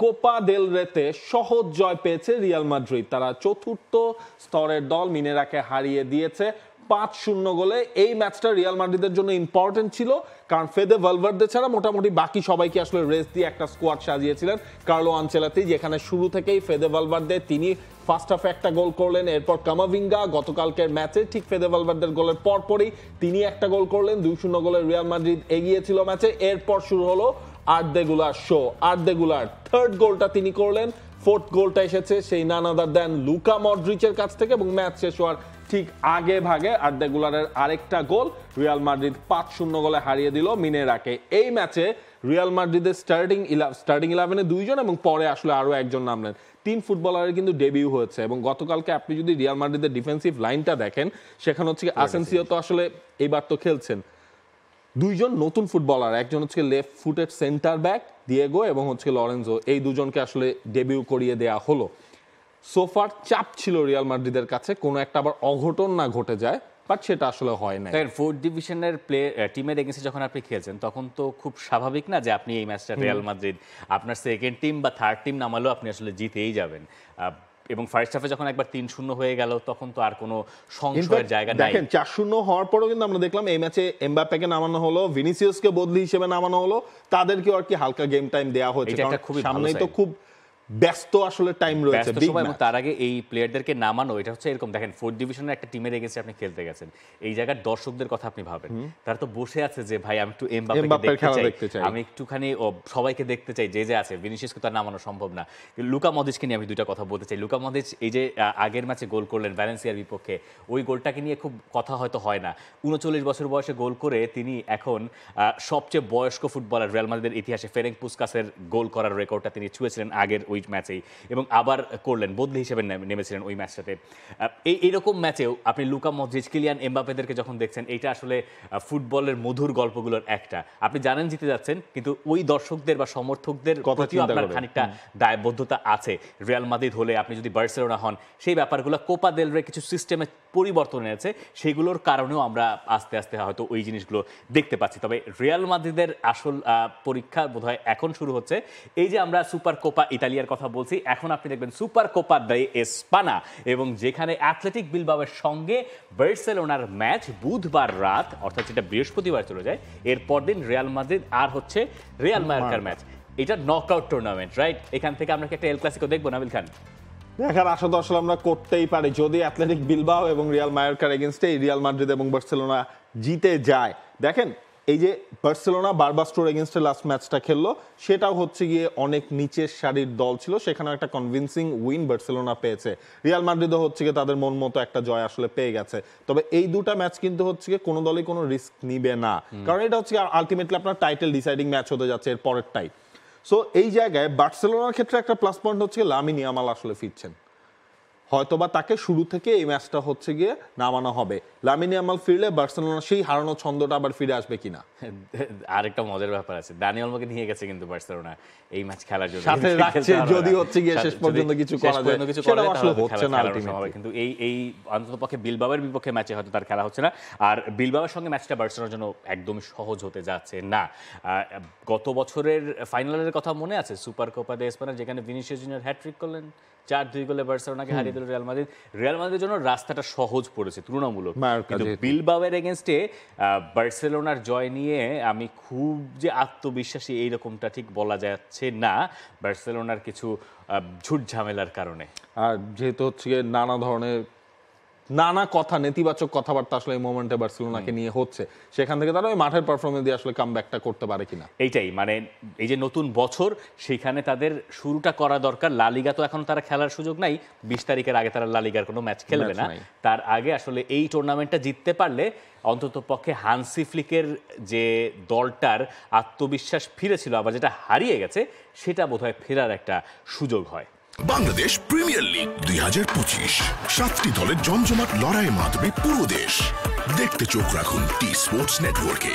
Copa del রেতে সহজ জয় পেয়েছে Real Madrid. তারা চতুর্থ স্তরের দল মিনেরাকে হারিয়ে দিয়েছে 5-0 গোলে। এই ম্যাচটা রিয়াল মাদ্রিদের জন্য ইম্পর্টেন্ট ছিল, কারণ ফেদে ভালভার্দে ছাড়া মোটামুটি বাকি সবাইকে আসলে রেস্ট দিয়ে একটা স্কোয়াড সাজিয়েছিলেন কার্লো আনচেলত্তি, যেখানে শুরু থেকেই ফেদে ভালভার্দে তিনি ফার্স্ট হাফে একটা গোল করলেন, এরপর কামাভিঙ্গা গতকালকের ম্যাচে ঠিক ফেদে ভালভার্দের গোলের পরপরই তিনি একটা গোল করলেন। 2-0 গোলে রিয়াল মাদ্রিদ এগিয়েছিল ম্যাচে। এরপর শুরু হলো আর্দেগুলার শো। আর্দেগুলার থার্ড গোলটা তিনি করলেন, ফোর্থ গোলটা এসেছে সেই নান আদার দ্যান লুকা মডরিচের কাছ থেকে, এবং ম্যাচ শেষ হওয়ার ঠিক আগে ভাগে আর্দেগুলারের আরেকটা গোল রিয়াল মাদ্রিদ 5-0 গোলে হারিয়ে দিল মিনেরাকে। এই ম্যাচে রিয়াল মাদ্রিদের স্টার্টিং 11-এ 2 জন এবং পরে আসলে আরো একজন নামলেন। 3 ফুটবলারের কিন্তু ডেবিউ হয়েছে, এবং গতকালকে আপনি যদি রিয়াল মাদ্রিদের ডিফেন্সিভ লাইনটা দেখেন, সেখানে হচ্ছে আসেনসিও তো আসলে এইবার তো খেলছেন। 2 জন নতুন ফুটবলার, একজন হচ্ছে left footed centre back Diego এবং হচ্ছে লরেন্জো, এই দুজনকে আসলে ডেবিউ করিয়ে দেয়া হলো। সোফার চাপ ছিল রিয়াল মাদ্রিদের কাছে কোনো একটা আবার অঘটন না ঘটে যায়, বাট সেটা আসলে হয় না। ফোর্থ ডিভিশনের টিমের এগেন্সে যখন আপনি খেলছেন তখন তো খুব স্বাভাবিক না যে আপনি এই ম্যাচটা রিয়াল মাদ্রিদ আপনার সেকেন্ড টিম বা থার্ড টিম নামালেও আপনি আসলে জিতেই যাবেন। এবং ফার্স্ট হাফে যখন একবার 3-0 হয়ে গেল তখন তো আর কোনো সংশয়ের জায়গা নাই। দেখেন 4-0 হওয়ার পরও কিন্তু আমরা দেখলাম এই ম্যাচে এমবাপ্পেকে নামানো হলো, ভিনিসিয়াসকে বদলি হিসেবে নামানো হলো, তাদেরকে আর কি হালকা গেম টাইম দেওয়া হয়েছে, কারণ সামনেই তো খুব ব্যস্ত আসলে টাইম রয়েছে। তার আগে এই প্লেয়ারদেরকে নামানো, এটা হচ্ছে এরকম, দেখেন ফোর্থ ডিভিশনের একটা টিমের এগেন্সে আপনি খেলতে গেছেন, এই জায়গার দর্শকদের কথা আপনি ভাবেন, তারা তো বসে আছে যে ভাই আমি একটু এমবাপ্পেকে দেখতে চাই, আমি একটুখানি সবাইকে দেখতে চাই যে আছে। ভিনিসিয়াসকে তো নামানো সম্ভব না। লুকা মদ্রিচকে নিয়ে আমি দুইটা কথা বলতে চাই। লুকা মদ্রিচ এই যে আগের ম্যাচে গোল করলেন ভ্যালেন্সিয়ার বিপক্ষে, ওই গোলটাকে নিয়ে খুব কথা হয়তো হয় না। 39 বছর বয়সে গোল করে তিনি এখন সবচেয়ে বয়স্ক ফুটবলার রিয়াল মাদ্রিদের ইতিহাসে। ফেরেঙ্ক পুসকাসের গোল করার রেকর্ডটা তিনি ছুঁয়েছিলেন আগের ওই ম্যাচেই, এবং আবার করলেন, বদলি হিসেবে নেমেছিলেন ওই ম্যাচটাতে। এইরকম ম্যাচেও আপনি লুকা মদ্রিচ, কিলিয়ান এমবাপ্পেদেরকে যখন দেখছেন, এইটা আসলে ফুটবলের মধুর গল্পগুলোর একটা। আপনি জানেন জিতে যাচ্ছেন, কিন্তু ওই দর্শকদের বা সমর্থকদের প্রতিও আপনার খানিকটা দায়বদ্ধতা আছে। রিয়াল মাদ্রিদ হলে, আপনি যদি বার্সেলোনা হন, সেই ব্যাপারগুলো কোপা দেল রে কিছু সিস্টেমে পরিবর্তন এনেছে, সেগুলোর কারণেও আমরা আস্তে আস্তে হয়তো ওই জিনিসগুলো দেখতে পাচ্ছি। তবে রিয়াল মাদ্রিদের আসল পরীক্ষা বোধহয় এখন শুরু হচ্ছে। এই যে আমরা সুপার কোপা ইতালিয়ার কথা বলছি, এখন আপনি দেখবেন সুপার কোপা দে এসপানা, এবং যেখানে অ্যাথলেটিক বিলবাওয়ের সঙ্গে বার্সেলোনার ম্যাচ বুধবার রাত, অর্থাৎ যেটা বৃহস্পতিবার চলে যায়, এরপর দিন রিয়াল মাদ্রিদ আর হচ্ছে রিয়াল মায়োর্কার ম্যাচ। এটা নকআউট টুর্নামেন্ট, রাইট? এখান থেকে আমরা কি একটা এল ক্লাসিকো দেখবো নাবিল খান? দেখার আশা তো আসলে আমরা করতেই পারি, যদি অ্যাথলেটিক বিলবাও এবং রিয়াল মায়োর্কার এগেইনস্টে রিয়াল মাদ্রিদ এবং বার্সেলোনা জিতে যায়। দেখেন এই যে বার্সেলোনা বারবাস্টোর এগেইনস্টে লাস্ট ম্যাচটা খেললো, সেটাও হচ্ছে গিয়ে অনেক নিচের সারির দল ছিল, সেখানে একটা কনভিন্সিং উইন বার্সেলোনা পেয়েছে। রিয়াল মাদ্রিদও হচ্ছে গিয়ে তাদের মন মতো একটা জয় আসলে পেয়ে গেছে। তবে এই দুটা ম্যাচ কিন্তু হচ্ছে গিয়ে কোনো দলই কোনো রিস্ক নিবে না, কারণ এটা হচ্ছে আলটিমেটলি আপনার টাইটেল ডিসাইডিং ম্যাচ হতে যাচ্ছে এর পরেরটাই। সো এই জায়গায় বার্সেলোনার ক্ষেত্রে একটা প্লাস পয়েন্ট হচ্ছে লামিন ইয়ামাল আসলে ফিরছেন, হয়তোবা তাকে শুরু থেকে এই ম্যাচটা হচ্ছে গিয়ে নামানো হবে। লামিন ইয়ামাল ফিরলে বার্সেলোনা সেই হারানো ছন্দটা আবার ফিরে আসবে কিনা। আরেকটা মজার ব্যাপার আছে, দানি অলমোকে নিয়ে গেছে কিন্তু বার্সেলোনা এই ম্যাচ খেলার জন্য, সাথে রাখছে, যদি হচ্ছে গিয়ে শেষ পর্যন্ত কিছু করা যায়, সেটা আসলে হচ্ছে না আলটিমেটলি। কিন্তু এই অন্ততপক্ষে বিলবাওয়ের বিপক্ষে ম্যাচে হয়তো তার খেলা হচ্ছে না, আর বিলবাওয়ের সঙ্গে ম্যাচটা বার্সেলোনার জন্য একদমই সহজ হতে যাচ্ছে না। গত বছরের ফাইনালের কথা মনে আছে, সুপার কোপা দে এসপানা, যেখানে ভিনিসিয়াস জুনিয়র হ্যাট্রিক করলেন, 4-2 গোলে বার্সেলোনাকে হারিয়ে দিল রিয়াল মাদ্রিদ। রিয়াল মাদ্রিদের জন্য রাস্তাটা সহজ পড়েছে তুলনামূলক, কিন্তু বিলবাওয়ের এগেইনস্টে বার্সেলোনার জয় নিয়ে আমি খুব যে আত্মবিশ্বাসী এইরকমটা ঠিক বলা যাচ্ছে না, বার্সেলোনার কিছু ঝুট ঝামেলার কারণে। আর যেহেতু হচ্ছে নানা ধরনের নানা কথা, নেতিবাচক কথাবার্তা আসলে এই মোমেন্টে বার্সেলোনাকে নিয়ে হচ্ছে, সেখান থেকে তারা ওই মাঠের পারফরমেন্স দিয়ে আসলে কামব্যাকটা করতে পারে কিনা, এইটাই মানে এই যে নতুন বছর, সেখানে তাদের শুরুটা করা দরকার। লা লিগা তো এখন তারা খেলার সুযোগ নাই, 20 তারিখের আগে তারা লা লিগার কোনো ম্যাচ খেলবে না। তার আগে আসলে এই টুর্নামেন্টটা জিততে পারলে অন্তত পক্ষে হানসি ফ্লিকের যে দলটার আত্মবিশ্বাস ফিরেছিল, আবার যেটা হারিয়ে গেছে, সেটা বোধহয় ফেরার একটা সুযোগ হয়। বাংলাদেশ প্রিমিয়ার লিগ 2025, 7টি দলের জমজমাট লড়াইয়ে মাতবে পুরো দেশ। দেখতে চোখ রাখুন টি স্পোর্টস নেটওয়ার্কে।